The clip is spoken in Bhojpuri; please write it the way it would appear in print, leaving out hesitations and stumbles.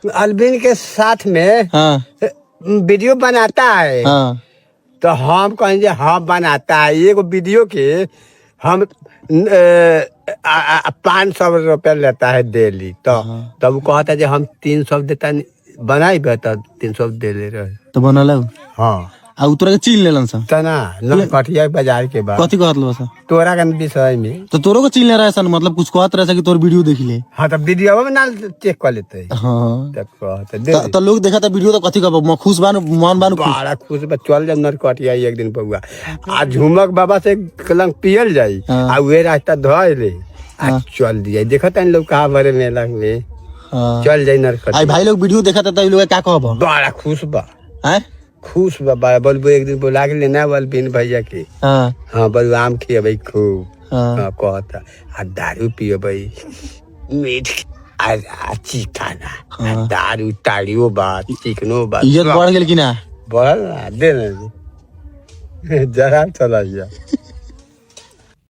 अलविन के साथ में हाँ वीडियो बनाता है। हाँ तो हम कहेंगे हाँ बनाता है, एगो वीडियो के हम 500 रुपया लेता है डेली। तो तब वो कहता है हम 300 देता बनाई तो 300 दे ले रहे। तो बनल हाँ आ तोरा के चीन लेलन सा तना नरकटिया बाजार के बाद कथी कहत लो सा तोरा के विषय में तो तोरो के चीन ले रहा सन मतलब कुछ कहत रहा कि तोर वीडियो देख ले। हाँ तो वीडियो में ना चेक कर लेते हैं। हाँ दे तो लोग देखा था वीडियो तो कथी कहब खुश बानु मन बानु खुश बड़ा खुश बा चल जा नरकटिया एक दिन पहुआ आ झुमक बाबा से कलंग पियल जाई आ वे रास्ता धोए ले आ चल दिया देखत लोग कहा भरे मेला में चल जाई नरकटिया। आई भाई लोग वीडियो देखा था लोग क्या कहब बड़ा खुश बा हैं खुश बा बोलबो एक दिन बुला के लेना बलबिन भैया के। हाँ बोल आम खिए खूब। हाँ कहता आ दारू पिए भाई मीठ चिकना दारू ताड़ियो बात चिकनो बात इज्जत बढ़ गेल कि ना बढ़ दे जरा चला जा।